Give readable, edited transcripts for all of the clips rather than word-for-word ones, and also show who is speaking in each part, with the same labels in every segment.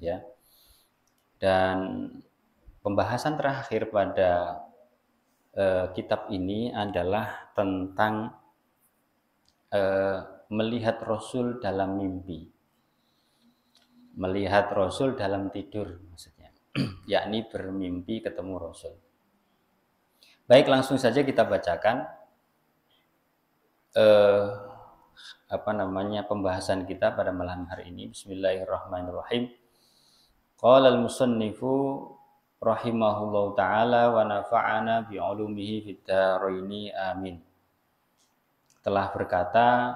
Speaker 1: ya. Dan pembahasan terakhir pada kitab ini adalah tentang melihat Rasul dalam mimpi, melihat Rasul dalam tidur maksudnya, yakni bermimpi ketemu Rasul. Baik, langsung saja kita bacakan pembahasan kita pada malam hari ini. Bismillahirrahmanirrahim. Qala al-musannifu rahimahullahu taala wa nafa'ana bi 'ulumihi fid dharaini amin. Telah berkata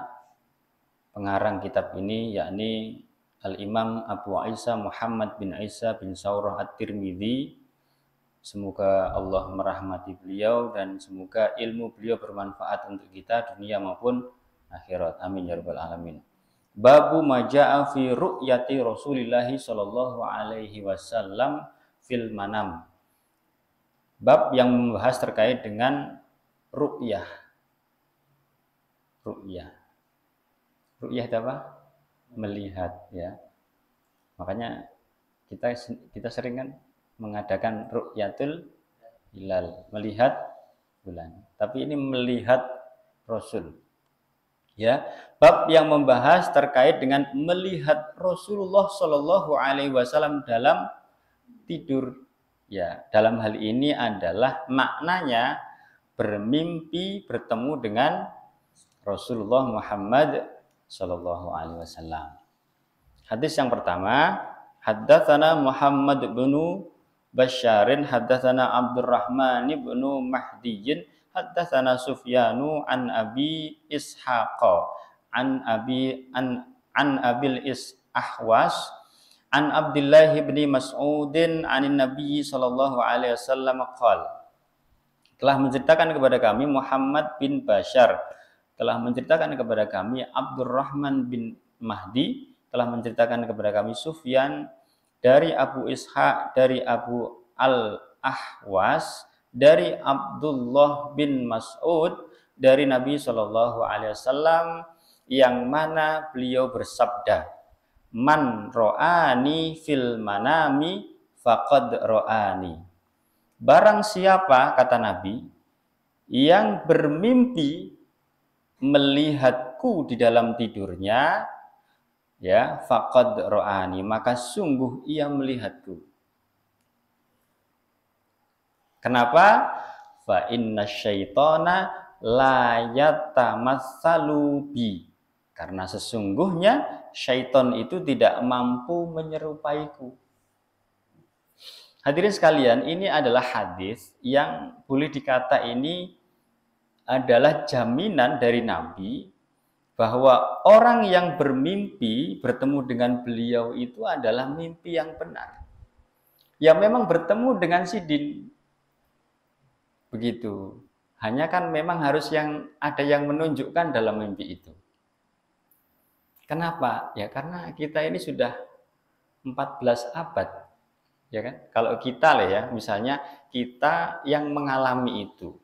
Speaker 1: pengarang kitab ini, yakni Al-Imam Abu Isa Muhammad bin Isa bin Saurah At-Tirmidzi. Semoga Allah merahmati beliau dan semoga ilmu beliau bermanfaat untuk kita dunia maupun akhirat. Amin ya rabbal alamin. Babu maja'a fi ru'yati Rasulillah sallallahu alaihi wasallam fil manam. Bab yang membahas terkait dengan ru'yah. Ru'yah itu apa? Melihat, ya. Makanya kita sering kan mengadakan ru'yatul hilal, melihat bulan. Tapi ini melihat Rasul. Ya, bab yang membahas terkait dengan melihat Rasulullah Shallallahu Alaihi Wasallam dalam tidur. Ya, dalam hal ini adalah maknanya bermimpi bertemu dengan Rasulullah Muhammad Shallallahu Alaihi Wasallam. Hadis yang pertama, haddatsana Muhammad bin Basyarin, haddatsana Abdurrahman bin Mahdiyin, haddatsana Sufyanu an Abi Ishaq an Abil Ahwas an Abdullah bin Mas'udin anin Nabi sallallahu alaihi wasallam qala. Telah menceritakan kepada kami Muhammad bin Basyar, telah menceritakan kepada kami Abdurrahman bin Mahdi, telah menceritakan kepada kami Sufyan dari Abu Ishaq dari Abu Al-Ahwas dari Abdullah bin Mas'ud dari Nabi Shallallahu Alaihi Wasallam, yang mana beliau bersabda, man ro'ani fil manami faqad ro'ani. Barang siapa, kata Nabi, yang bermimpi melihatku di dalam tidurnya, ya, faqad ro'ani, maka sungguh ia melihatku. Kenapa? Fa inna syaitana la yatamatsalu bi. Karena sesungguhnya syaitan itu tidak mampu menyerupaiku. Hadirin sekalian, ini adalah hadis yang boleh dikata ini adalah jaminan dari Nabi bahwa orang yang bermimpi bertemu dengan beliau itu adalah mimpi yang benar. Ya memang bertemu dengan sidin. Begitu. Hanya kan memang harus ada yang menunjukkan dalam mimpi itu. Kenapa? Ya karena kita ini sudah 14 abad. Ya kan? Kalau kita lah ya, misalnya kita yang mengalami itu.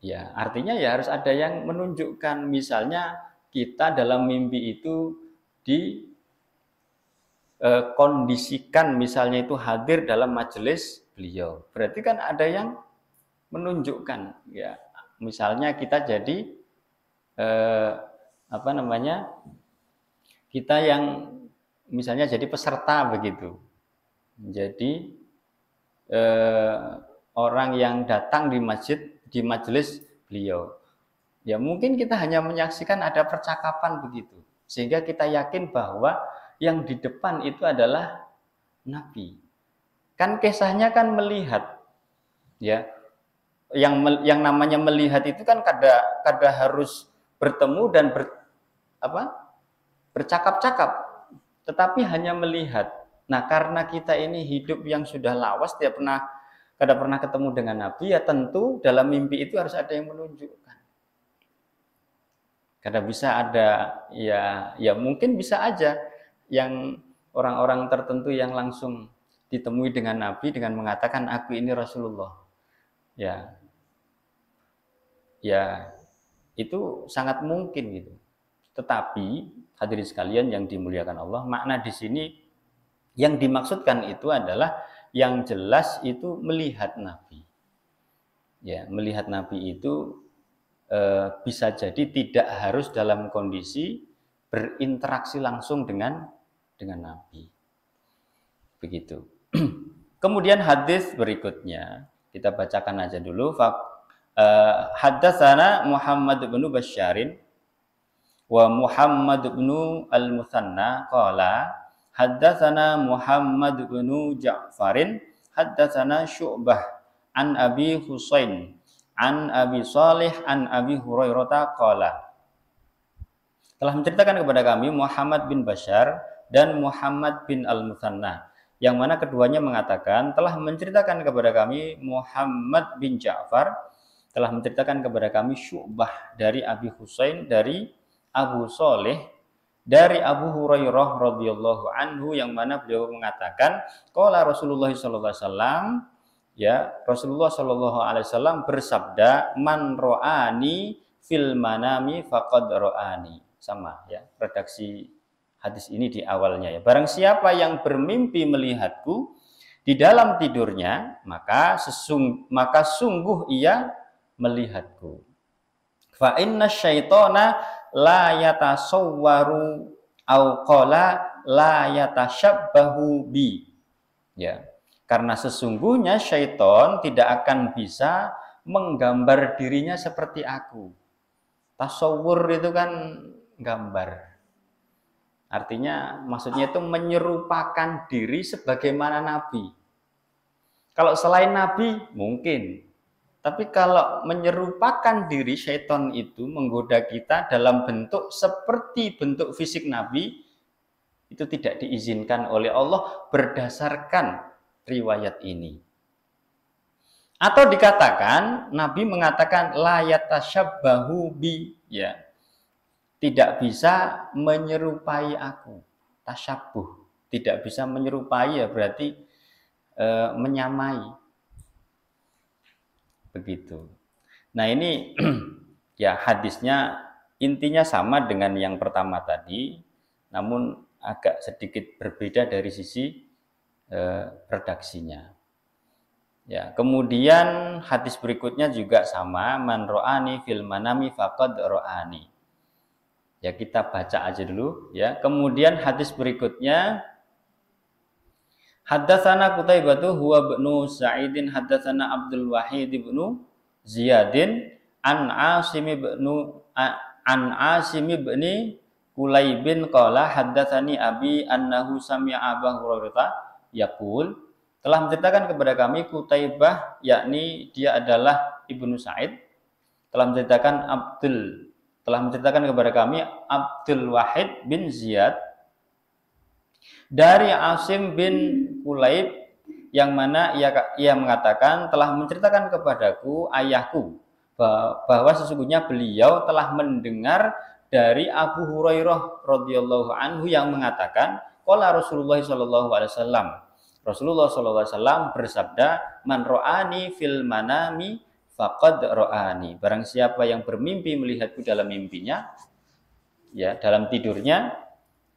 Speaker 1: Ya, artinya ya harus ada yang menunjukkan, misalnya kita dalam mimpi itu kondisikan misalnya itu hadir dalam majelis beliau. Berarti kan ada yang menunjukkan, ya. Misalnya kita jadi kita yang misalnya jadi peserta begitu. Jadi orang yang datang di majelis beliau. Ya mungkin kita hanya menyaksikan ada percakapan begitu, sehingga kita yakin bahwa yang di depan itu adalah Nabi. Kan kisahnya kan melihat, ya. Yang namanya melihat itu kan kada harus bertemu dan bercakap-cakap, tetapi hanya melihat. Nah, karena kita ini hidup yang sudah lawas, kada pernah ketemu dengan Nabi, ya tentu dalam mimpi itu harus ada yang menunjukkan. Kada bisa ada, ya mungkin bisa aja yang orang-orang tertentu yang langsung ditemui dengan Nabi dengan mengatakan aku ini Rasulullah. Ya itu sangat mungkin gitu. Tetapi hadirin sekalian yang dimuliakan Allah, makna di sini Yang dimaksudkan itu adalah yang jelas itu melihat Nabi. Ya, melihat Nabi itu bisa jadi tidak harus dalam kondisi berinteraksi langsung dengan Nabi. Begitu. Kemudian hadis berikutnya kita bacakan aja dulu. Haddatsana Muhammad bin Basyarin wa Muhammad bin al-Mutsanna qala haddatsana Muhammad bin Ja'farin haddatsana Syu'bah an Abi Husain an Abi Shalih an Abi Hurairah qala telah menceritakan kepada kami Muhammad bin Bashar dan Muhammad bin Al-Mutsanna, yang mana keduanya mengatakan telah menceritakan kepada kami Muhammad bin Ja'far telah menceritakan kepada kami Syu'bah dari Abi Husain dari Abu Shalih dari Abu Hurairah radhiyallahu anhu, yang mana beliau mengatakan qala Rasulullah sallallahu alaihi wasallam, ya, Rasulullah sallallahu alaihi wasallam bersabda, man ro'ani fil manami faqad ro'ani. Sama ya, redaksi hadis ini di awalnya ya. Barang siapa yang bermimpi melihatku di dalam tidurnya, maka sungguh ia melihatku. Fa inna syaitana la yatasawwaru au qala la yatashabbahu bi. Ya. Karena sesungguhnya syaitan tidak akan bisa menggambar dirinya seperti aku. Tasawur itu kan gambar. Artinya maksudnya itu menyerupakan diri sebagaimana Nabi. Kalau selain Nabi mungkin. Tapi kalau menyerupakan diri, syaitan itu menggoda kita dalam bentuk seperti bentuk fisik Nabi, itu tidak diizinkan oleh Allah berdasarkan riwayat ini. Atau dikatakan Nabi mengatakan la yatashabbahu bi, ya. Tidak bisa menyerupai aku. Tasyabbuh, tidak bisa menyerupai ya berarti menyamai. Begitu. Nah, ini ya hadisnya intinya sama dengan yang pertama tadi, namun agak sedikit berbeda dari sisi redaksinya. Ya, kemudian hadis berikutnya juga sama, man ro'ani fil manami faqad ro'ani. Ya, kita baca aja dulu ya. Kemudian hadis berikutnya haddatsana Qutaibah huwa ibnu Sa'idin haddatsana Abdul Wahid ibnu Ziyadin an Asim ibni Kulaibin qala haddatsani abi annahu sami'a Abu Hurairah yaqul, telah menceritakan kepada kami Qutaibah, yakni dia adalah Ibnu Sa'id, telah menceritakan kepada kami Abdul Wahid bin Ziyad dari Asim bin Kulaib, yang mana ia mengatakan telah menceritakan kepadaku ayahku bahwa sesungguhnya beliau telah mendengar dari Abu Hurairah radhiyallahu anhu yang mengatakan qala Rasulullah sallallahu alaihi wasallam, Rasulullah sallallahu alaihi wasallam bersabda, man ro'ani fil manami faqad ro'ani. Barang siapa yang bermimpi melihatku dalam mimpinya, ya, dalam tidurnya,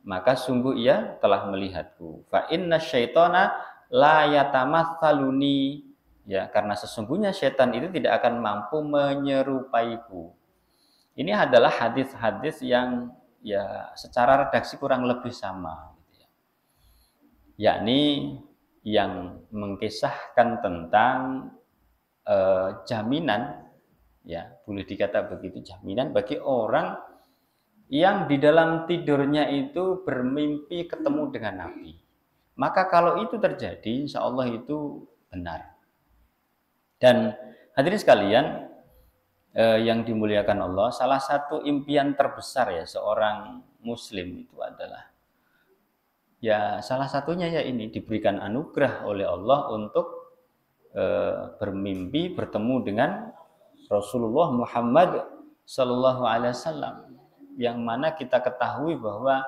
Speaker 1: maka sungguh ia telah melihatku. Fa inna syaitana la yatamatsaluni, ya, karena sesungguhnya syaitan itu tidak akan mampu menyerupaiku. Ini adalah hadis-hadis yang ya secara redaksi kurang lebih sama, gitu ya. Yakni yang mengkisahkan tentang jaminan, ya boleh dikata begitu, jaminan bagi orang yang di dalam tidurnya itu bermimpi ketemu dengan Nabi. Maka kalau itu terjadi, insya Allah itu benar. Dan hadirin sekalian yang dimuliakan Allah, salah satu impian terbesar ya seorang muslim itu adalah, ya salah satunya ya ini, diberikan anugerah oleh Allah untuk bermimpi bertemu dengan Rasulullah Muhammad sallallahu alaihi wasallam, yang mana kita ketahui bahwa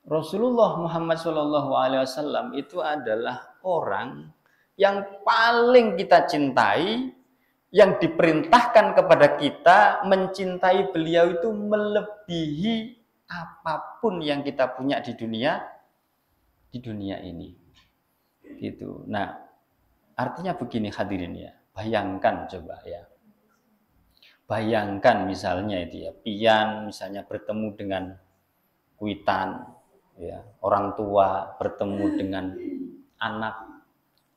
Speaker 1: Rasulullah Muhammad sallallahu alaihi wasallam itu adalah orang yang paling kita cintai, yang diperintahkan kepada kita mencintai beliau itu melebihi apapun yang kita punya di dunia di dunia ini. Gitu. Nah, artinya begini hadirin ya. Bayangkan coba ya. Bayangkan misalnya itu ya, pian misalnya bertemu dengan kuitan, ya, orang tua bertemu dengan anak,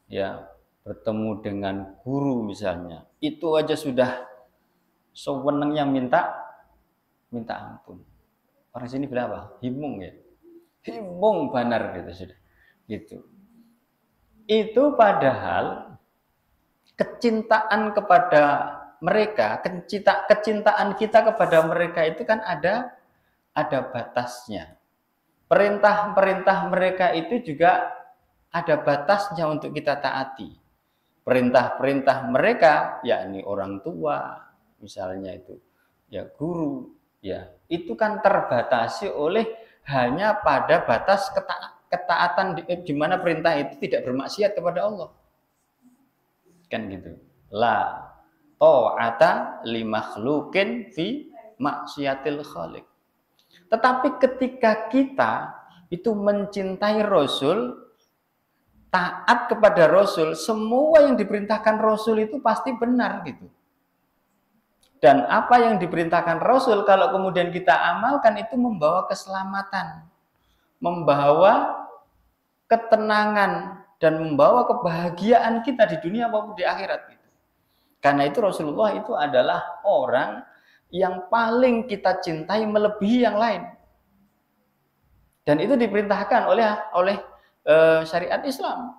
Speaker 1: ya, bertemu dengan guru misalnya. Itu aja sudah sewenangnya minta ampun. Orang sini berapa? Himung ya. Himung banar gitu sudah. Gitu. Itu padahal kecintaan kepada mereka, kecintaan kita kepada mereka itu kan ada batasnya. Perintah-perintah mereka itu juga ada batasnya untuk kita taati. Perintah-perintah mereka, yakni orang tua, misalnya itu, ya guru, ya itu kan terbatasi oleh hanya pada batas ketaatan di mana perintah itu tidak bermaksiat kepada Allah. Kan gitu. La ta'ata li makhluqin fi maksiatil khaliq. Tetapi ketika kita itu mencintai Rasul, taat kepada Rasul, semua yang diperintahkan Rasul itu pasti benar gitu. Dan apa yang diperintahkan Rasul kalau kemudian kita amalkan itu membawa keselamatan, membawa ketenangan dan membawa kebahagiaan kita di dunia maupun di akhirat gitu. Karena itu Rasulullah itu adalah orang yang paling kita cintai melebihi yang lain. Dan itu diperintahkan oleh syariat Islam,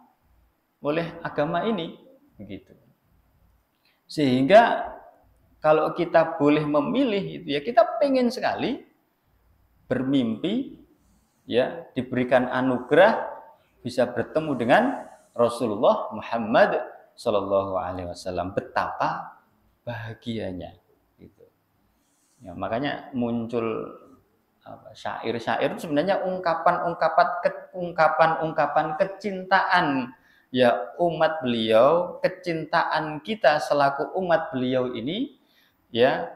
Speaker 1: oleh agama ini begitu. Sehingga kalau kita boleh memilih itu ya kita pengen sekali bermimpi ya diberikan anugerah bisa bertemu dengan Rasulullah Muhammad Shallallahu Alaihi Wasallam. Betapa bahagianya gitu. Ya, makanya muncul syair-syair itu sebenarnya ungkapan kecintaan ya umat beliau, kecintaan kita selaku umat beliau ini ya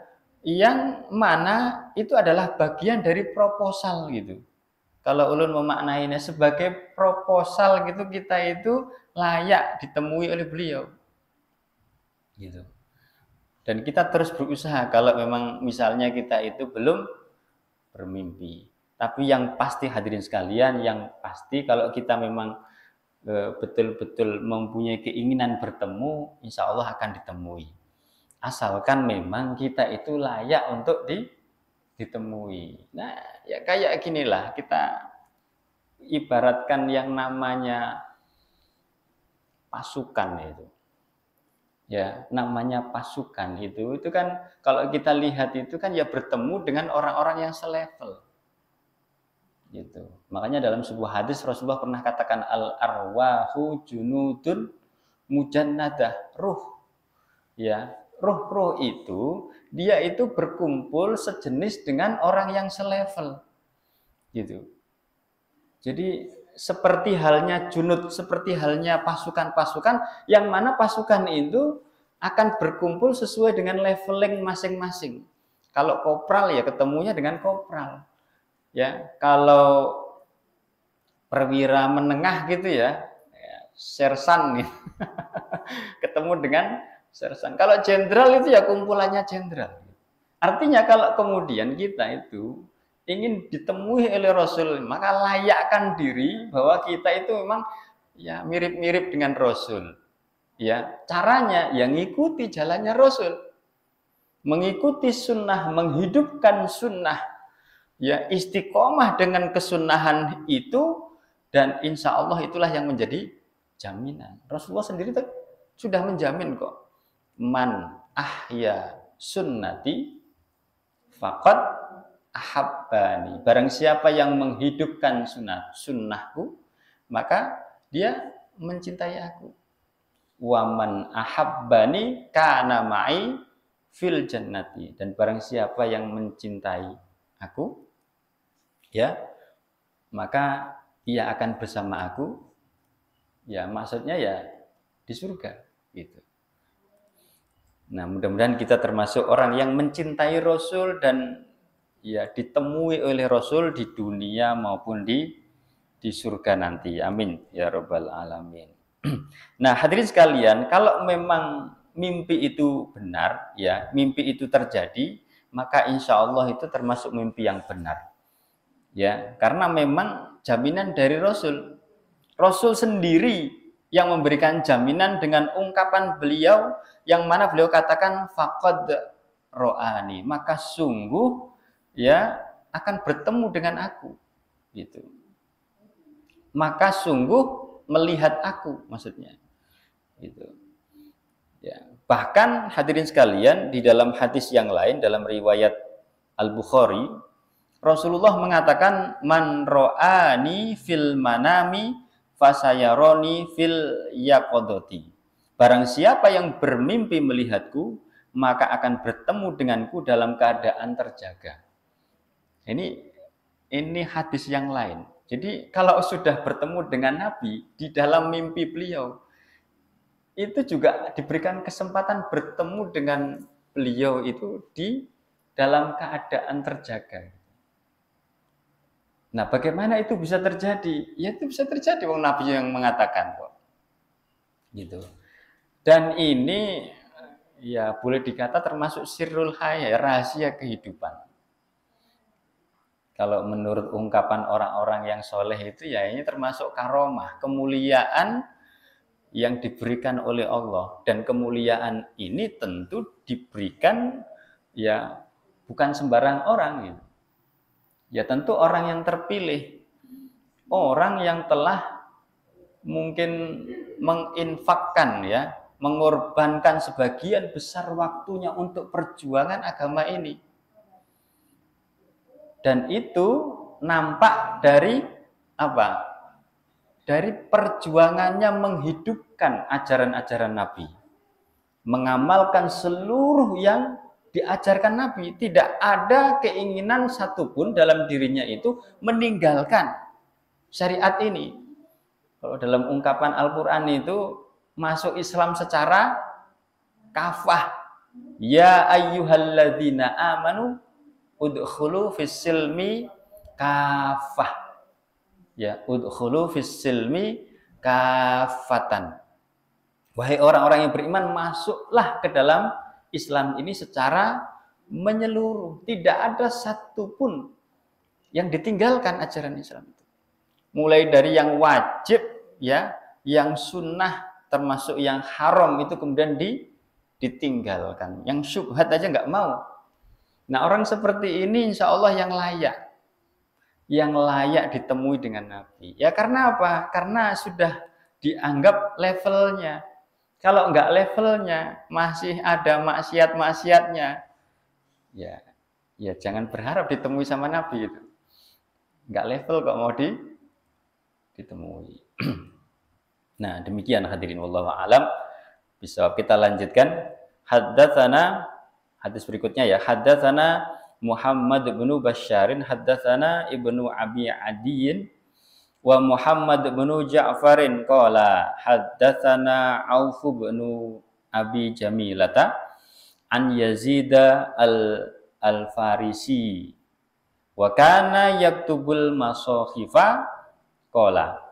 Speaker 1: yang mana itu adalah bagian dari proposal gitu. Kalau ulun memaknainya sebagai proposal gitu, kita itu layak ditemui oleh beliau gitu. Dan kita terus berusaha kalau memang misalnya kita itu belum bermimpi. Tapi yang pasti hadirin sekalian, yang pasti kalau kita memang betul-betul mempunyai keinginan bertemu, insya Allah akan ditemui. Asalkan memang kita itu layak untuk ditemui. Nah, ya kayak ginilah kita ibaratkan yang namanya pasukan itu. Ya, namanya pasukan itu kan kalau kita lihat itu kan ya bertemu dengan orang-orang yang selevel. Gitu. Makanya dalam sebuah hadis Rasulullah pernah katakan al-arwahu junudun mujannadah, ruh. Ya, ruh itu dia itu berkumpul sejenis dengan orang yang selevel. Gitu. Jadi seperti halnya junud, seperti halnya pasukan-pasukan yang mana pasukan itu akan berkumpul sesuai dengan leveling masing-masing. Kalau kopral ya ketemunya dengan kopral. Ya, kalau perwira menengah gitu ya sersan nih. Ketemu dengan sersan. Kalau jenderal itu ya kumpulannya jenderal. Artinya kalau kemudian kita itu ingin ditemui oleh Rasul, maka layakkan diri bahwa kita itu memang ya mirip-mirip dengan Rasul. Ya, caranya yang ngikuti jalannya Rasul. Mengikuti sunnah, menghidupkan sunnah. Ya, istiqomah dengan kesunnahan itu dan insya Allah itulah yang menjadi jaminan. Rasulullah sendiri sudah menjamin kok. Man ahya sunnati faqad ahabbani. Barang siapa yang menghidupkan sunnahku, maka dia mencintai aku. Waman ahabbani kana ma'i fil jannati. Dan barang siapa yang mencintai aku, ya, maka ia akan bersama aku. Ya, maksudnya ya di surga gitu. Nah, mudah-mudahan kita termasuk orang yang mencintai Rasul dan ya ditemui oleh Rasul di dunia maupun di di surga nanti. Amin ya rabbal alamin. Nah, hadirin sekalian, kalau memang mimpi itu benar, ya, mimpi itu terjadi, maka insya Allah itu termasuk mimpi yang benar. Ya, karena memang jaminan dari Rasul. Rasul sendiri yang memberikan jaminan dengan ungkapan beliau yang mana beliau katakan faqad ro'ani, maka sungguh ya akan bertemu dengan aku, gitu. Maka sungguh melihat aku, maksudnya gitu. Ya, bahkan hadirin sekalian, di dalam hadis yang lain dalam riwayat Al-Bukhari, Rasulullah mengatakan man ro'ani fil manami fasayaroni fil yaqadati. Barang siapa yang bermimpi melihatku, maka akan bertemu denganku dalam keadaan terjaga. Ini hadis yang lain. Jadi kalau sudah bertemu dengan Nabi di dalam mimpi beliau, itu juga diberikan kesempatan bertemu dengan beliau itu di dalam keadaan terjaga. Nah, bagaimana itu bisa terjadi? Ya itu bisa terjadi, wong Nabi yang mengatakan kok. Gitu. Dan ini ya boleh dikata termasuk sirrul hayah, rahasia kehidupan. Kalau menurut ungkapan orang-orang yang soleh itu ya ini termasuk karomah, kemuliaan yang diberikan oleh Allah. Dan kemuliaan ini tentu diberikan ya bukan sembarang orang gitu. Ya tentu orang yang terpilih, orang yang telah mungkin menginfakkan ya, mengorbankan sebagian besar waktunya untuk perjuangan agama ini. Dan itu nampak dari apa? Dari perjuangannya menghidupkan ajaran-ajaran Nabi. Mengamalkan seluruh yang diajarkan Nabi. Tidak ada keinginan satupun dalam dirinya itu meninggalkan syariat ini. Kalau dalam ungkapan Al-Quran itu masuk Islam secara kafah. Ya ayyuhalladzina amanu udkhulu fis-silmi kafah. Ya, udkhulu fis-silmi kafatan. Wahai orang-orang yang beriman, masuklah ke dalam Islam ini secara menyeluruh. Tidak ada satupun yang ditinggalkan ajaran Islam itu. Mulai dari yang wajib, ya, yang sunnah, termasuk yang haram itu kemudian ditinggalkan. Yang syubhat aja nggak mau. Nah, orang seperti ini insya Allah yang layak ditemui dengan Nabi. Ya karena apa? Karena sudah dianggap levelnya. Kalau enggak levelnya, masih ada maksiat-maksiatnya, ya jangan berharap ditemui sama Nabi itu. Enggak level kok mau ditemui. Nah, demikian hadirin wallahu a'lam. Bisa kita lanjutkan. Haddatsana, hadis berikutnya ya. Haddatsana Muhammad bin Basyarin, haddatsana Ibnu Abi Adiyin wa Muhammad bin Ja'farin qala haddatsana Auf bin Abi Jamilata an Yazid al-Farisi wa kana yaktubul masakhifa qala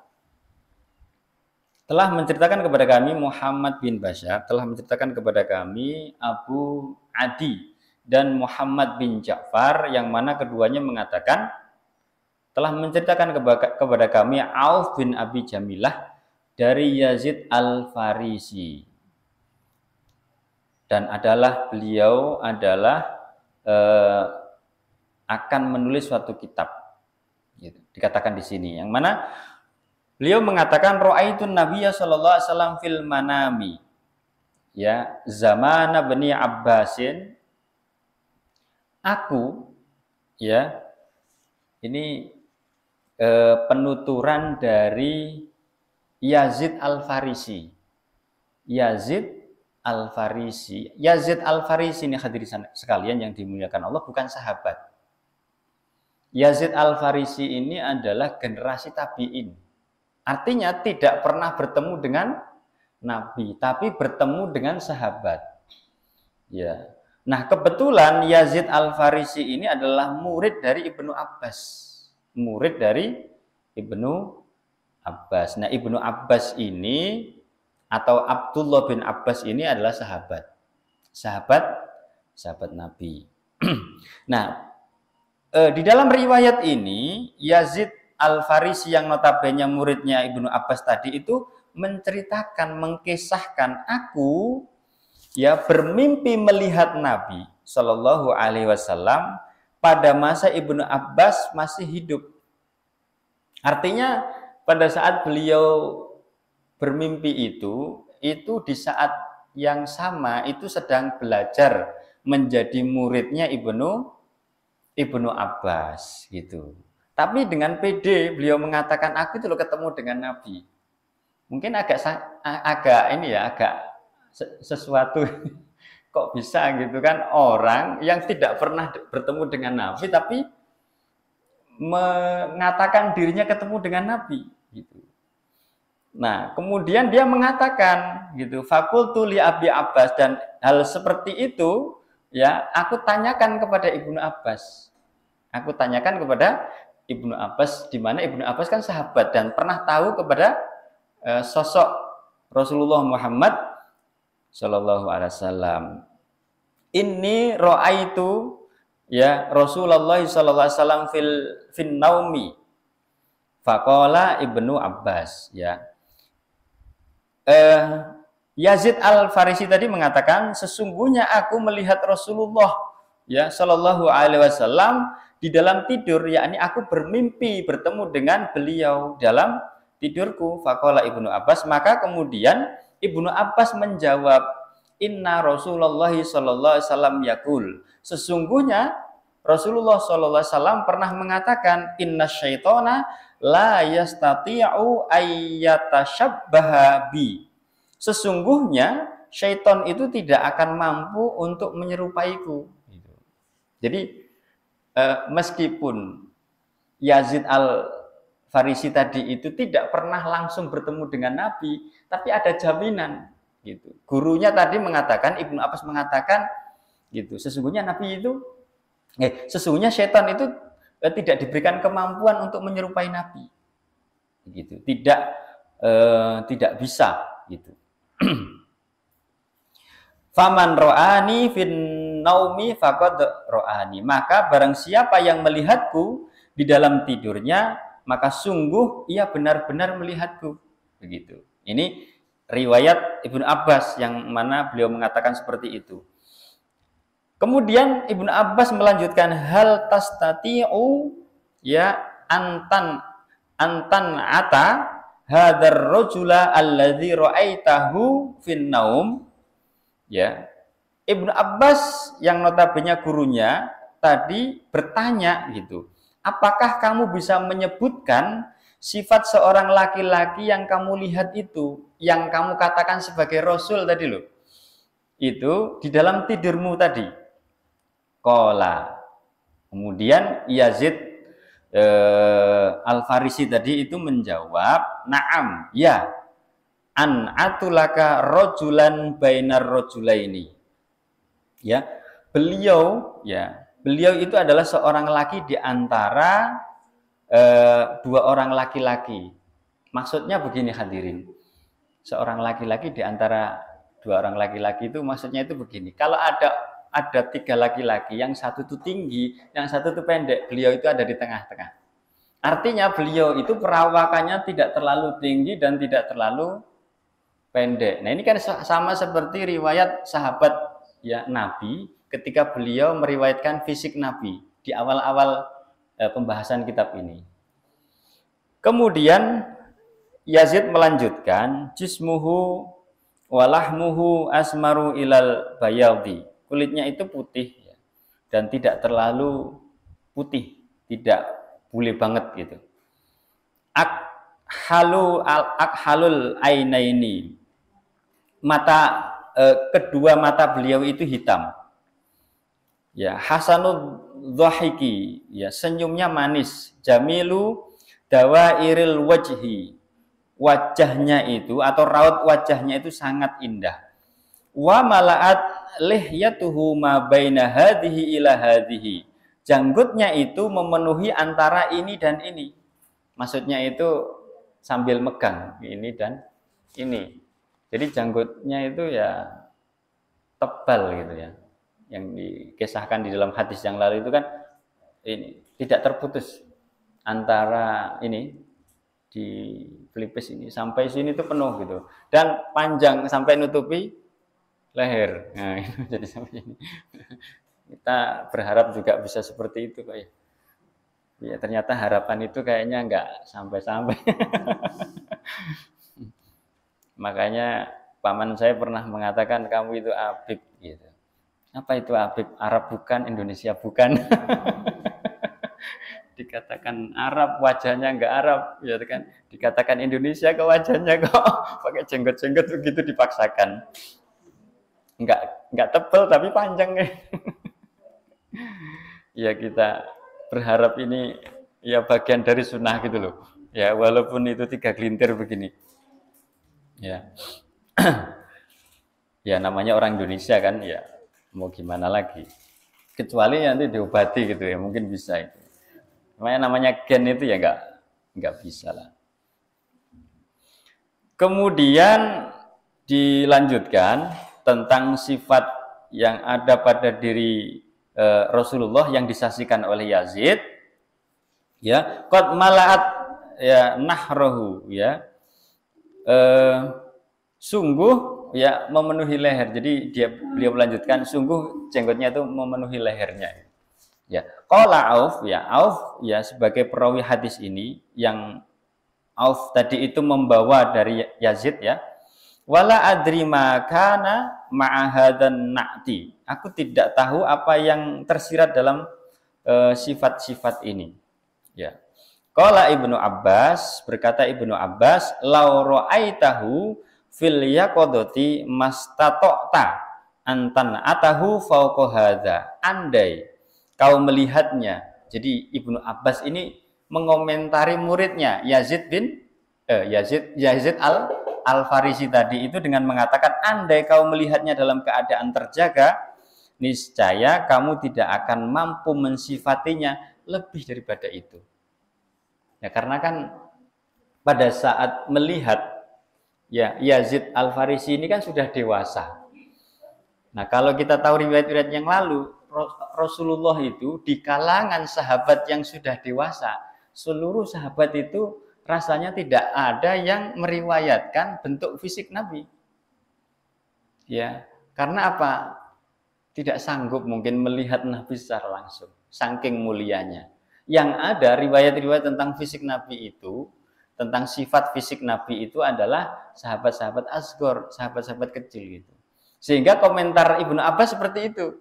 Speaker 1: telah menceritakan kepada kami Muhammad bin Basyar, telah menceritakan kepada kami Abu Adi dan Muhammad bin Ja'far, yang mana keduanya mengatakan telah menceritakan kepada kami Auf bin Abi Jamilah dari Yazid al-Farisi, dan beliau adalah akan menulis suatu kitab, gitu. Dikatakan di sini, yang mana beliau mengatakan ra'aitun Nabiyya sallallahu alaihi wasallam fil manami, ya, zaman Bani Abbasin. Aku, ya, ini penuturan dari Yazid al-Farisi. Yazid al-Farisi. Yazid al-Farisi ini hadirin sekalian yang dimuliakan Allah, bukan sahabat. Yazid al-Farisi ini adalah generasi tabi'in. Artinya tidak pernah bertemu dengan Nabi, tapi bertemu dengan sahabat. Ya. Nah, kebetulan Yazid al-Farisi ini adalah murid dari Ibnu Abbas. Murid dari Ibnu Abbas. Nah, Ibnu Abbas ini atau Abdullah bin Abbas ini adalah sahabat Nabi. Nah, di dalam riwayat ini Yazid Al-Farisi yang notabene muridnya Ibnu Abbas tadi itu menceritakan, mengkisahkan, aku ya bermimpi melihat Nabi Shallallahu Alaihi Wasallam pada masa Ibnu Abbas masih hidup. Artinya pada saat beliau bermimpi itu di saat yang sama itu sedang belajar menjadi muridnya Ibnu Abbas gitu. Tapi dengan PD beliau mengatakan aku itu loh ketemu dengan Nabi. Mungkin agak ini ya, agak sesuatu kok bisa gitu kan, orang yang tidak pernah bertemu dengan Nabi tapi mengatakan dirinya ketemu dengan Nabi gitu. Nah, kemudian dia mengatakan gitu, fakultu li Abi Abbas, dan hal seperti itu ya aku tanyakan kepada Ibnu Abbas. Aku tanyakan kepada Ibnu Abbas, di mana Ibnu Abbas kan sahabat dan pernah tahu kepada sosok Rasulullah Muhammad Shallallahu Alaihi Wasallam. Ini ro'aitu ya Rasulullah Shallallahu Alaihi Wasallam fin naumi. Faqala Ibnu Abbas ya. Yazid Al-Farisi tadi mengatakan sesungguhnya aku melihat Rasulullah ya Shallallahu Alaihi Wasallam di dalam tidur, yakni aku bermimpi bertemu dengan beliau dalam tidurku. Faqala Ibnu Abbas, maka kemudian Ibnu Abbas menjawab, inna Rasulullah sallallahu alaihi wasallam yaqul, sesungguhnya Rasulullah sallallahu alaihi wasallam pernah mengatakan, inna syaitana la yastati'u ayyatashabbaha bi, sesungguhnya syaitan itu tidak akan mampu untuk menyerupaiku. Jadi meskipun Yazid Al-Farisi tadi itu tidak pernah langsung bertemu dengan Nabi, tapi ada jaminan gitu. Gurunya tadi mengatakan, Ibnu Abbas mengatakan gitu, sesungguhnya Nabi itu sesungguhnya syaitan itu tidak diberikan kemampuan untuk menyerupai Nabi. Gitu. Tidak bisa gitu. Faman ro'ani fin naumi faqad ro'ani, maka barang siapa yang melihatku di dalam tidurnya, maka sungguh ia benar-benar melihatku. Begitu. Ini riwayat Ibnu Abbas yang mana beliau mengatakan seperti itu. Kemudian Ibnu Abbas melanjutkan, hal tastati'u ya antan ata hadzal rajula alladzi ra'aitahu fin naum. Ya, Ibnu Abbas yang notabene gurunya tadi bertanya gitu, apakah kamu bisa menyebutkan sifat seorang laki-laki yang kamu lihat itu, yang kamu katakan sebagai Rasul tadi loh, itu di dalam tidurmu tadi? Qala, kemudian Yazid Al-Farisi tadi itu menjawab, na'am, ya, an atulaka rojulan bainar rojulaini. Ya, beliau itu adalah seorang laki di antara dua orang laki-laki. Maksudnya begini hadirin, seorang laki-laki di antara dua orang laki-laki itu maksudnya itu begini, kalau ada tiga laki-laki, yang satu itu tinggi, yang satu itu pendek, beliau itu ada di tengah-tengah. Artinya beliau itu perawakannya tidak terlalu tinggi dan tidak terlalu pendek. Nah, ini kan sama seperti riwayat sahabat ya Nabi ketika beliau meriwayatkan fisik Nabi di awal-awal pembahasan kitab ini. Kemudian Yazid melanjutkan, jismuhu walahmuhu asmaru ilal bayadi, kulitnya itu putih ya, dan tidak terlalu putih, tidak bule banget gitu. Akhalul ainaini, kedua mata beliau itu hitam. Ya, hasanud dhahiki, ya senyumnya manis. Jamilu dawairil wajhi, wajahnya itu atau raut wajahnya itu sangat indah. Wa malaat lihyatuhu ma baina hadhihi ila hadhihi, janggutnya itu memenuhi antara ini dan ini. Maksudnya itu sambil megang ini dan ini. Jadi janggutnya itu ya tebal gitu ya. Yang dikisahkan di dalam hadis yang lalu itu kan ini tidak terputus antara ini di pelipis ini sampai sini itu penuh gitu dan panjang sampai nutupi leher. Nah, itu jadi sampai ini. Kita berharap juga bisa seperti itu Pak ya. Ya ternyata harapan itu kayaknya nggak sampai-sampai. Makanya paman saya pernah mengatakan kamu itu Habib gitu. Apa itu Habib? Arab bukan, Indonesia bukan. Dikatakan Arab wajahnya nggak Arab, ya kan? Dikatakan Indonesia ke wajahnya kok pakai jenggot-jenggot begitu dipaksakan. Nggak tebal tapi panjang ya. Ya kita berharap ini ya bagian dari sunnah gitu loh. Ya walaupun itu 3 gelintir begini. Ya. Ya namanya orang Indonesia kan ya mau gimana lagi. Kecuali nanti diobati gitu ya, mungkin bisa itu. Namanya gen itu ya nggak bisa lah. Kemudian dilanjutkan tentang sifat yang ada pada diri Rasulullah yang disaksikan oleh Yazid, ya qad malaat ya nahrahu ya sungguh ya memenuhi leher. Jadi beliau melanjutkan sungguh jenggotnya itu memenuhi lehernya. Ya, qala Auf ya sebagai perawi hadis ini yang Auf tadi itu membawa dari Yazid ya. Wala adri ma kana ma'ahadan na'ti. Aku tidak tahu apa yang tersirat dalam sifat-sifat ini. Ya. Qala Ibnu Abbas, berkata Ibnu Abbas, law ra'aitahu fil yaqadati mastata'ta antan atahu fauqa hadza. Andai kau melihatnya. Jadi Ibnu Abbas ini mengomentari muridnya Yazid Al-Farisi tadi itu dengan mengatakan andai kau melihatnya dalam keadaan terjaga, niscaya kamu tidak akan mampu mensifatinya lebih daripada itu. Ya karena kan pada saat melihat ya Yazid Al-Farisi ini kan sudah dewasa. Nah, kalau kita tahu riwayat-riwayat yang lalu, Rasulullah itu di kalangan sahabat yang sudah dewasa, seluruh sahabat itu rasanya tidak ada yang meriwayatkan bentuk fisik Nabi. Ya, karena apa? Tidak sanggup mungkin melihat Nabi secara langsung, saking mulianya. Yang ada riwayat-riwayat tentang fisik Nabi itu, tentang sifat fisik Nabi itu adalah sahabat-sahabat asgor, sahabat-sahabat kecil gitu. Sehingga komentar Ibnu Abbas seperti itu.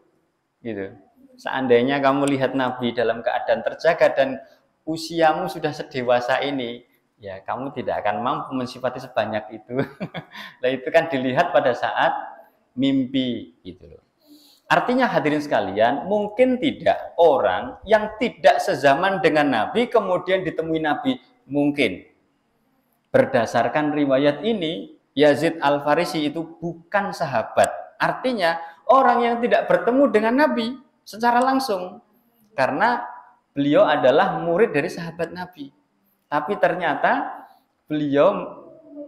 Speaker 1: Gitu. Seandainya kamu lihat Nabi dalam keadaan terjaga dan usiamu sudah sedewasa ini, ya kamu tidak akan mampu mensifati sebanyak itu. Nah itu kan dilihat pada saat mimpi gitu loh. Artinya hadirin sekalian, mungkin tidak orang yang tidak sezaman dengan Nabi kemudian ditemui Nabi, mungkin. Berdasarkan riwayat ini, Yazid Al-Farisi itu bukan sahabat. Artinya orang yang tidak bertemu dengan Nabi secara langsung. Karena beliau adalah murid dari sahabat Nabi. Tapi ternyata beliau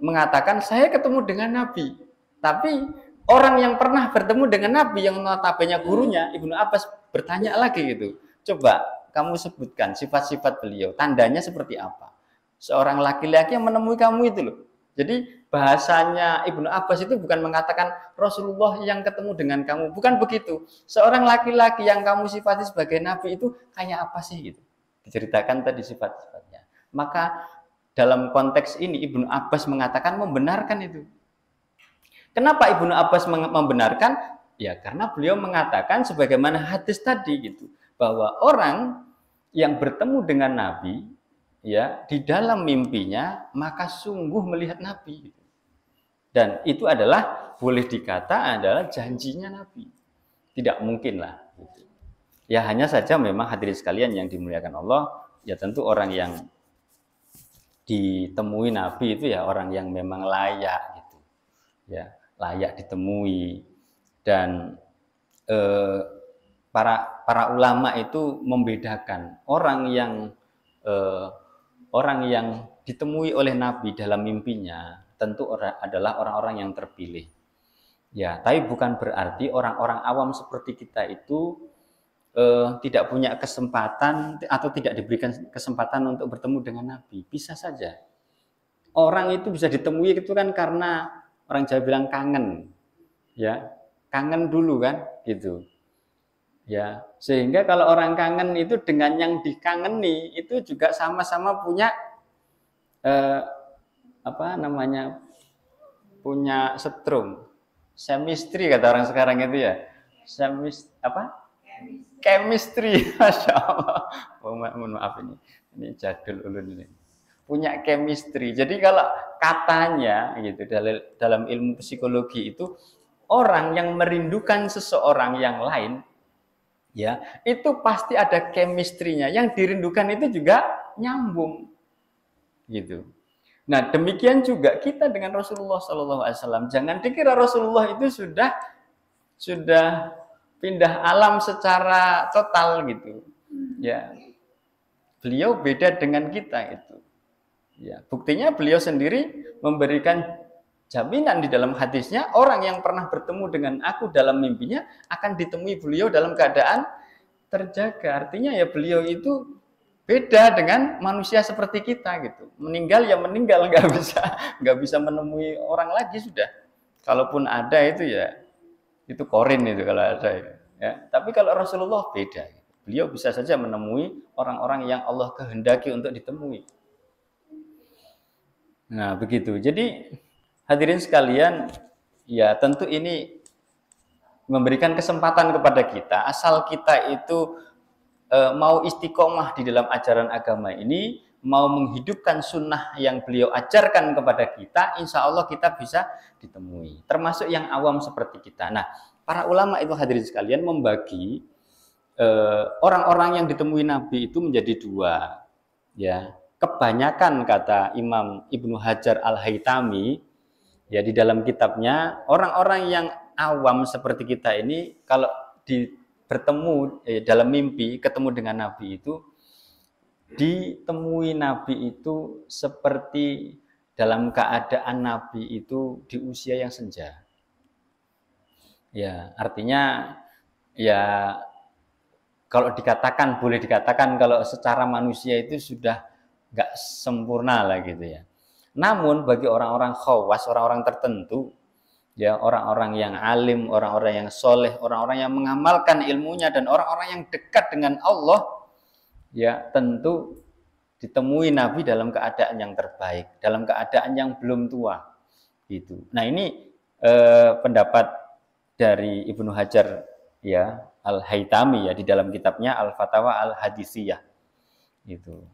Speaker 1: mengatakan saya ketemu dengan Nabi. Tapi orang yang pernah bertemu dengan Nabi yang notabene gurunya Ibnu Abbas bertanya lagi gitu. Coba kamu sebutkan sifat-sifat beliau. Tandanya seperti apa? Seorang laki-laki yang menemui kamu itu loh. Jadi bahasanya Ibnu Abbas itu bukan mengatakan Rasulullah yang ketemu dengan kamu. Bukan begitu. Seorang laki-laki yang kamu sifati sebagai Nabi itu kayak apa sih gitu. Diceritakan tadi sifat-sifatnya. Maka dalam konteks ini Ibnu Abbas mengatakan membenarkan itu. Kenapa Ibnu Abbas membenarkan? Ya karena beliau mengatakan sebagaimana hadis tadi gitu. Bahwa orang yang bertemu dengan Nabi ya di dalam mimpinya maka sungguh melihat Nabi dan itu adalah boleh dikata adalah janjinya Nabi, tidak mungkin lah gitu. Ya hanya saja memang hadirin sekalian yang dimuliakan Allah, ya tentu orang yang ditemui Nabi itu ya orang yang memang layak gitu ya, layak ditemui. Dan para ulama itu membedakan orang yang ditemui oleh Nabi dalam mimpinya tentu adalah orang-orang yang terpilih. Ya, tapi bukan berarti orang-orang awam seperti kita itu tidak punya kesempatan atau tidak diberikan kesempatan untuk bertemu dengan Nabi. Bisa saja. Orang itu bisa ditemui itu kan karena orang Jawa bilang kangen. Ya, kangen dulu kan, gitu. Ya, sehingga kalau orang kangen itu dengan yang dikangeni itu juga sama-sama punya punya setrum, chemistry kata orang sekarang itu ya, chemistry, masya Allah. Mohon maaf ini jadul ulun ini. Punya chemistry. Jadi kalau katanya gitu dalam ilmu psikologi itu orang yang merindukan seseorang yang lain, ya itu pasti ada chemistry-nya. Yang dirindukan itu juga nyambung, gitu. Nah demikian juga kita dengan Rasulullah SAW. Jangan dikira Rasulullah itu sudah pindah alam secara total gitu. Ya, beliau beda dengan kita itu. Ya, buktinya beliau sendiri memberikan jaminan di dalam hadisnya, orang yang pernah bertemu dengan aku dalam mimpinya akan ditemui beliau dalam keadaan terjaga. Artinya ya beliau itu beda dengan manusia seperti kita gitu. Meninggal ya meninggal, nggak bisa menemui orang lagi sudah. Kalaupun ada itu ya itu korin itu kalau ada ya. Tapi kalau Rasulullah beda. Beliau bisa saja menemui orang-orang yang Allah kehendaki untuk ditemui. Nah, begitu. Jadi hadirin sekalian, ya tentu ini memberikan kesempatan kepada kita, asal kita itu mau istiqomah di dalam ajaran agama ini, mau menghidupkan sunnah yang beliau ajarkan kepada kita, insya Allah kita bisa ditemui. Termasuk yang awam seperti kita. Nah, para ulama itu hadirin sekalian membagi orang-orang yang ditemui Nabi itu menjadi dua. Ya, kebanyakan kata Imam Ibnu Hajar Al-Haytami, ya di dalam kitabnya, orang-orang yang awam seperti kita ini kalau bertemu dalam mimpi ketemu dengan Nabi itu, ditemui Nabi itu seperti dalam keadaan Nabi itu di usia yang senja. Ya, artinya ya kalau boleh dikatakan kalau secara manusia itu sudah nggak sempurna lah gitu ya. Namun bagi orang-orang khawas, orang-orang tertentu, ya orang-orang yang alim, orang-orang yang soleh, orang-orang yang mengamalkan ilmunya dan orang-orang yang dekat dengan Allah, ya tentu ditemui Nabi dalam keadaan yang terbaik, dalam keadaan yang belum tua, gitu. Nah ini pendapat dari Ibnu Hajar ya Al-Haytami ya di dalam kitabnya Al-Fatawa Al-Hadisiyah, gitu.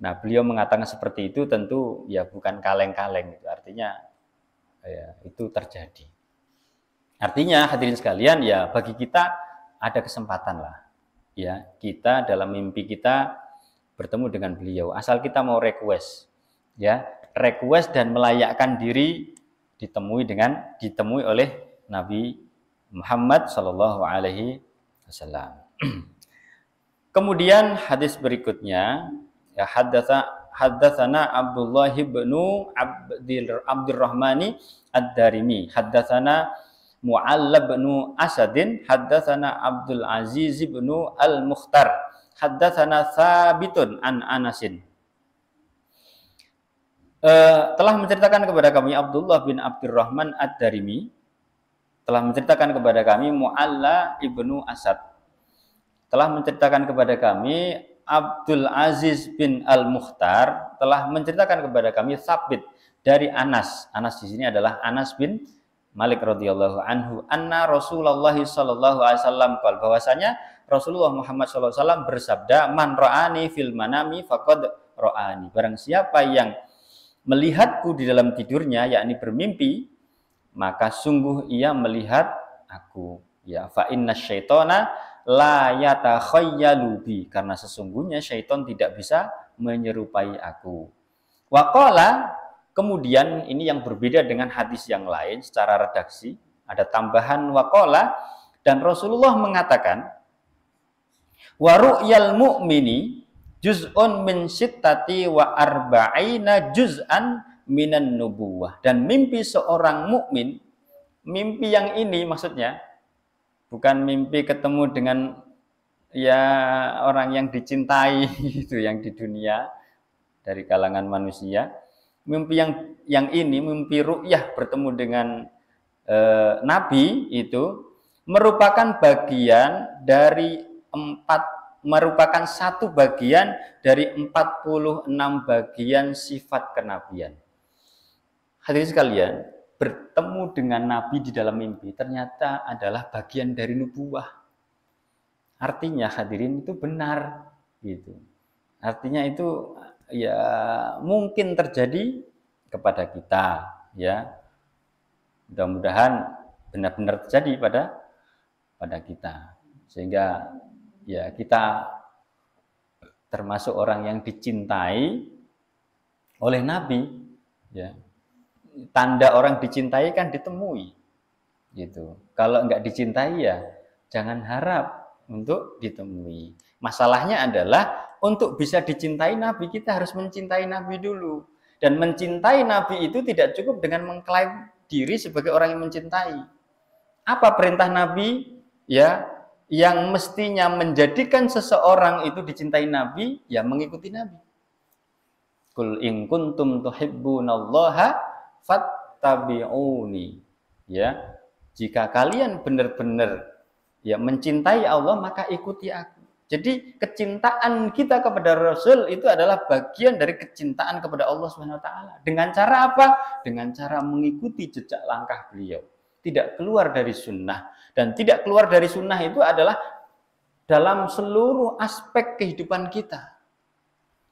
Speaker 1: Nah beliau mengatakan seperti itu tentu ya bukan kaleng-kaleng, gitu. Artinya ya, itu terjadi. Artinya hadirin sekalian ya bagi kita ada kesempatan lah ya kita dalam mimpi kita bertemu dengan beliau, asal kita mau request dan melayakkan diri ditemui oleh Nabi Muhammad Shallallahu Alaihi Wasallam. Kemudian hadis berikutnya ya haddatsana Abdullah bin Abdurrahmani Ad-Darimi, haddatsana Mu'alla bin Asadin, haddatsana Abdul Aziz bin Al-Mukhtar, haddatsana Thabitun an Anasin. Telah menceritakan kepada kami Abdullah bin Abdurrahman Ad-Darimi, telah menceritakan kepada kami Mu'alla ibnu Asad, telah menceritakan kepada kami Abdul Aziz bin Al-Mukhtar, telah menceritakan kepada kami Thabit dari Anas. Anas di sini adalah Anas bin Malik radhiyallahu anhu, anna Rasulullah sallallahu alaihi wasallam qala, bahwasanya Rasulullah Muhammad sallallahu alaihi wasallam bersabda, man ra'ani fil manami faqad ra'ani. Barang siapa yang melihatku di dalam tidurnya, yakni bermimpi, maka sungguh ia melihat aku. Ya, fa inna syaitana la yatakhayyalu bi, karena sesungguhnya syaitan tidak bisa menyerupai aku. Wa qala, kemudian ini yang berbeda dengan hadis yang lain secara redaksi, ada tambahan wa qala, dan Rasulullah mengatakan wa ru'yal mu'mini, juz'un min sittati wa arba'ina juz'an minan nubuwah. Dan mimpi seorang mukmin, mimpi yang ini maksudnya bukan mimpi ketemu dengan ya orang yang dicintai itu yang di dunia dari kalangan manusia. Mimpi yang ini, mimpi ru'yah bertemu dengan Nabi itu merupakan bagian dari merupakan satu bagian dari 46 bagian sifat kenabian. Hadirin sekalian, bertemu dengan Nabi di dalam mimpi ternyata adalah bagian dari nubuwah. Artinya hadirin itu benar gitu. Artinya itu ya mungkin terjadi kepada kita ya. Mudah-mudahan benar-benar terjadi pada kita. Sehingga ya kita termasuk orang yang dicintai oleh Nabi ya. Tanda orang dicintai kan ditemui gitu. Kalau enggak dicintai ya jangan harap untuk ditemui. Masalahnya adalah untuk bisa dicintai Nabi kita harus mencintai Nabi dulu. Dan mencintai Nabi itu tidak cukup dengan mengklaim diri sebagai orang yang mencintai. Apa perintah Nabi ya yang mestinya menjadikan seseorang itu dicintai Nabi ya mengikuti Nabi. Qul in kuntum tuhibbunallaha fattabi'uni. Ya, jika kalian benar-benar ya mencintai Allah maka ikuti aku. Jadi kecintaan kita kepada Rasul itu adalah bagian dari kecintaan kepada Allah Subhanahu wa taala. Dengan cara apa? Dengan cara mengikuti jejak langkah beliau. Tidak keluar dari sunnah. Dan tidak keluar dari sunnah itu adalah dalam seluruh aspek kehidupan kita.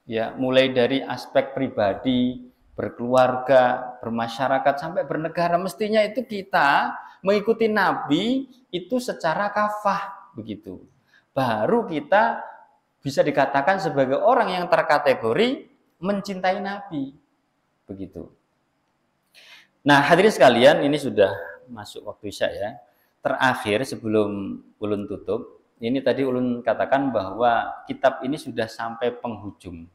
Speaker 1: Ya, mulai dari aspek pribadi, berkeluarga, bermasyarakat, sampai bernegara. Mestinya itu kita mengikuti Nabi itu secara kafah begitu. Baru kita bisa dikatakan sebagai orang yang terkategori mencintai Nabi. Begitu. Nah, hadirin sekalian, ini sudah masuk waktu Isya ya. Terakhir sebelum ulun tutup, ini tadi ulun katakan bahwa kitab ini sudah sampai penghujung.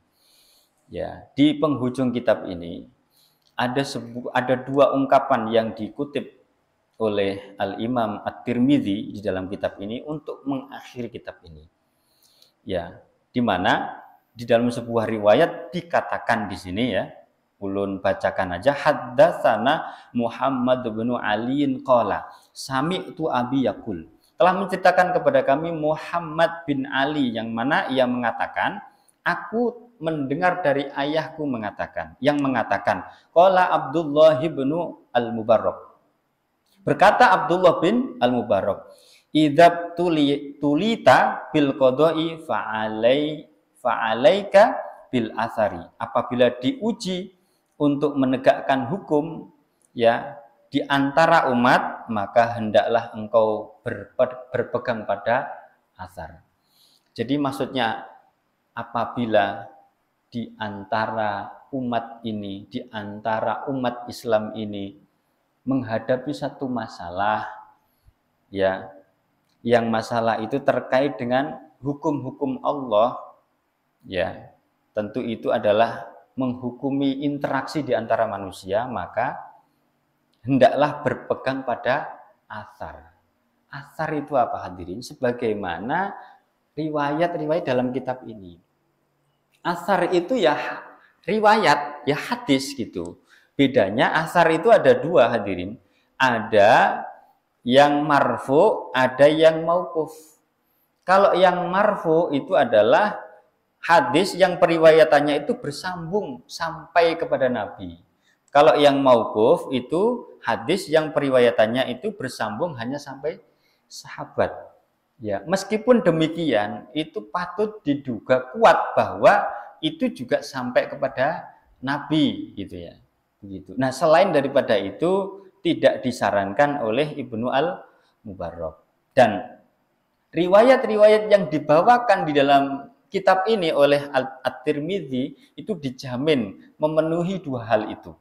Speaker 1: Ya, di penghujung kitab ini ada dua ungkapan yang dikutip oleh Al-Imam At-Tirmidzi di dalam kitab ini untuk mengakhiri kitab ini. Ya, di mana di dalam sebuah riwayat dikatakan di sini ya, ulun bacakan aja, haddatsana Muhammad bin Ali qala sami'tu abi yaqul. Telah menceritakan kepada kami Muhammad bin Ali yang mana ia mengatakan, aku mendengar dari ayahku yang mengatakan qala Abdullah bin Al-Mubarrak. Berkata Abdullah bin Al-Mubarrak, "Idzab tulita bil qada'i fa'alaika bil athari." Apabila diuji untuk menegakkan hukum ya di antara umat, maka hendaklah engkau berpegang pada athar. Jadi maksudnya apabila di antara umat ini, di antara umat Islam ini menghadapi satu masalah ya, yang masalah itu terkait dengan hukum-hukum Allah ya, tentu itu adalah menghukumi interaksi di antara manusia, maka hendaklah berpegang pada athar. Athar itu apa hadirin? Sebagaimana riwayat-riwayat dalam kitab ini. Athar itu ya riwayat, ya hadis gitu. Bedanya athar itu ada dua hadirin. Ada yang marfu, ada yang mauquf. Kalau yang marfu itu adalah hadis yang periwayatannya itu bersambung sampai kepada Nabi. Kalau yang mauquf itu hadis yang periwayatannya itu bersambung hanya sampai sahabat. Ya, meskipun demikian itu patut diduga kuat bahwa itu juga sampai kepada Nabi gitu ya. Begitu. Nah, selain daripada itu tidak disarankan oleh Ibnu Al-Mubarrak. Dan riwayat-riwayat yang dibawakan di dalam kitab ini oleh At-Tirmidzi itu dijamin memenuhi dua hal itu.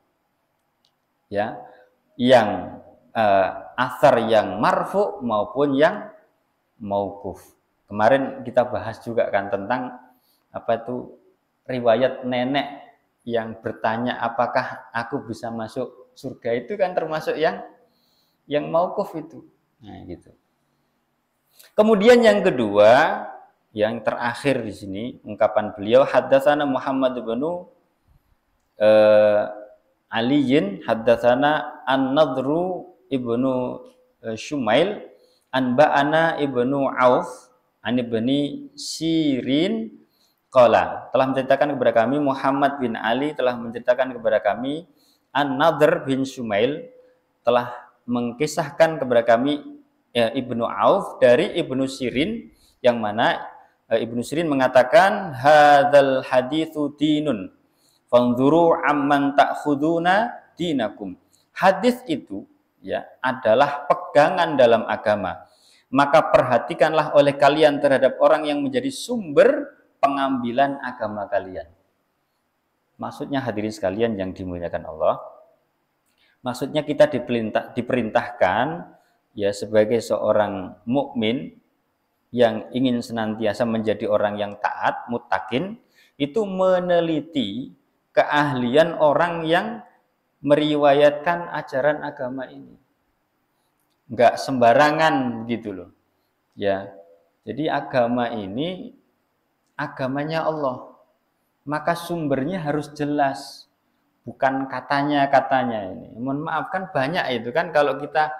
Speaker 1: Ya, yang athar yang marfu maupun yang mauquf. Kemarin kita bahas juga kan tentang apa itu riwayat nenek yang bertanya apakah aku bisa masuk surga, itu kan termasuk yang mauquf itu. Nah, gitu. Kemudian yang kedua, yang terakhir di sini ungkapan beliau, haddatsana Muhammad bin Aliyin haddatsana An-Nadru ibnu Shumail anba'ana ibnu Auf an ibni Sirin qala, telah menceritakan kepada kami Muhammad bin Ali telah menceritakan kepada kami An-Nadr bin Shumail telah mengkisahkan kepada kami Ibnu Auf dari Ibnu Sirin, yang mana Ibnu Sirin mengatakan hadzal haditsu dinun fanzuru amman ta'khuduna dinakum. Hadis itu ya adalah pegangan dalam agama. Maka perhatikanlah oleh kalian terhadap orang yang menjadi sumber pengambilan agama kalian. Maksudnya hadirin sekalian yang dimuliakan Allah, maksudnya kita diperintahkan ya sebagai seorang mukmin yang ingin senantiasa menjadi orang yang taat, muttaqin, itu meneliti keahlian orang yang meriwayatkan ajaran agama ini. Enggak sembarangan gitu loh. Ya. Jadi agama ini agamanya Allah. Maka sumbernya harus jelas. Bukan katanya ini. Mohon maaf, kan banyak itu kan kalau kita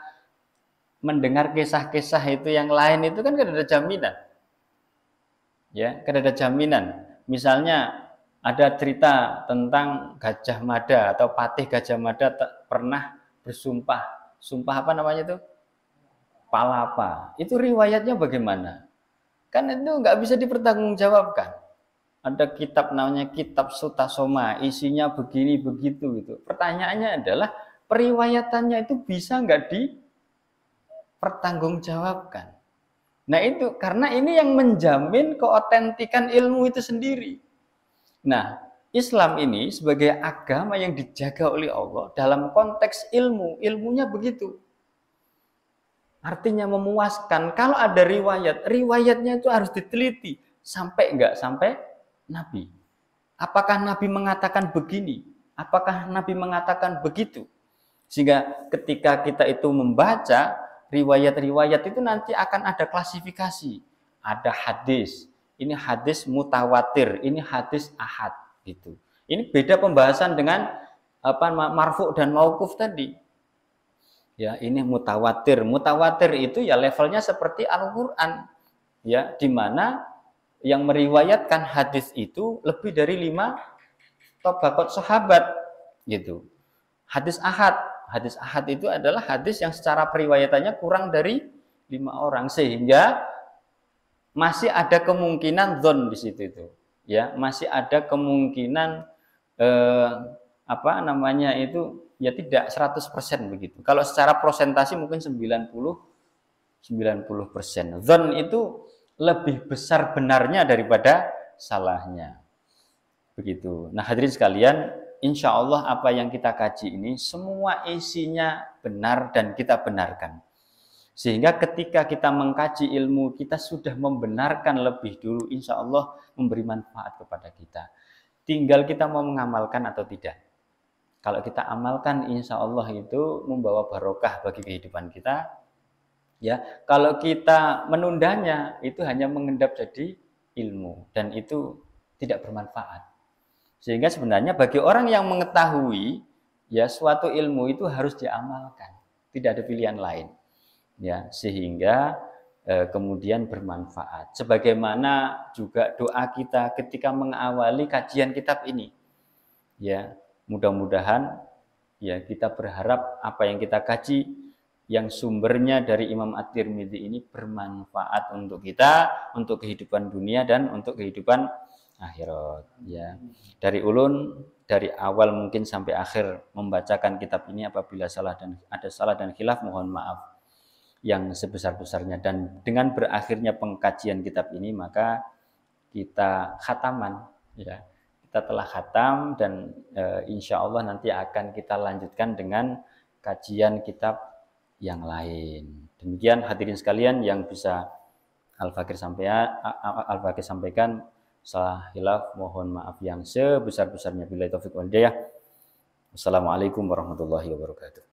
Speaker 1: mendengar kisah-kisah itu yang lain itu kan ada jaminan. Ya, kan ada jaminan. Misalnya ada cerita tentang Gajah Mada atau Patih Gajah Mada pernah bersumpah. Sumpah apa namanya itu? Palapa. Itu riwayatnya bagaimana? Kan itu nggak bisa dipertanggungjawabkan. Ada kitab namanya Kitab Sutasoma, isinya begini begitu gitu. Pertanyaannya adalah periwayatannya itu bisa nggak dipertanggungjawabkan? Nah itu karena ini yang menjamin keotentikan ilmu itu sendiri. Nah, Islam ini sebagai agama yang dijaga oleh Allah dalam konteks ilmu, ilmunya begitu. Artinya memuaskan. Kalau ada riwayat, riwayatnya itu harus diteliti. Sampai enggak sampai Nabi. Apakah Nabi mengatakan begini? Apakah Nabi mengatakan begitu? Sehingga ketika kita itu membaca riwayat-riwayat itu nanti akan ada klasifikasi. Ada hadis. Ini hadis mutawatir, ini hadis ahad gitu. Ini beda pembahasan dengan marfu dan mauquf tadi. Ya, ini mutawatir. Mutawatir itu ya levelnya seperti Al-Qur'an. Ya, di mana yang meriwayatkan hadis itu lebih dari 5 tabaqat sahabat gitu. Hadis ahad itu adalah hadis yang secara periwayatannya kurang dari 5 orang, sehingga masih ada kemungkinan dzon di situ itu. Ya, masih ada kemungkinan ya tidak 100% begitu. Kalau secara prosentasi mungkin 90%. Dzon itu lebih besar benarnya daripada salahnya. Begitu. Nah, hadirin sekalian, insya Allah apa yang kita kaji ini semua isinya benar dan kita benarkan. Sehingga ketika kita mengkaji ilmu, kita sudah membenarkan lebih dulu, insya Allah memberi manfaat kepada kita. Tinggal kita mau mengamalkan atau tidak. Kalau kita amalkan, insya Allah itu membawa barokah bagi kehidupan kita. Ya, kalau kita menundanya, itu hanya mengendap jadi ilmu. Dan itu tidak bermanfaat. Sehingga sebenarnya bagi orang yang mengetahui, ya suatu ilmu itu harus diamalkan. Tidak ada pilihan lain. Ya, sehingga kemudian bermanfaat. Sebagaimana juga doa kita ketika mengawali kajian kitab ini. Ya, mudah-mudahan ya kita berharap apa yang kita kaji yang sumbernya dari Imam At-Tirmidzi ini bermanfaat untuk kita, untuk kehidupan dunia dan untuk kehidupan akhirat. Ya, dari ulun dari awal mungkin sampai akhir membacakan kitab ini, apabila ada salah dan khilaf mohon maaf yang sebesar-besarnya. Dan dengan berakhirnya pengkajian kitab ini maka kita khataman, ya kita telah khatam, dan insya Allah nanti akan kita lanjutkan dengan kajian kitab yang lain. Demikian hadirin sekalian yang bisa Al-Fakir sampaikan. Salah hilaf mohon maaf yang sebesar-besarnya. Billahi taufik wal hidayah. Wassalamualaikum warahmatullahi wabarakatuh.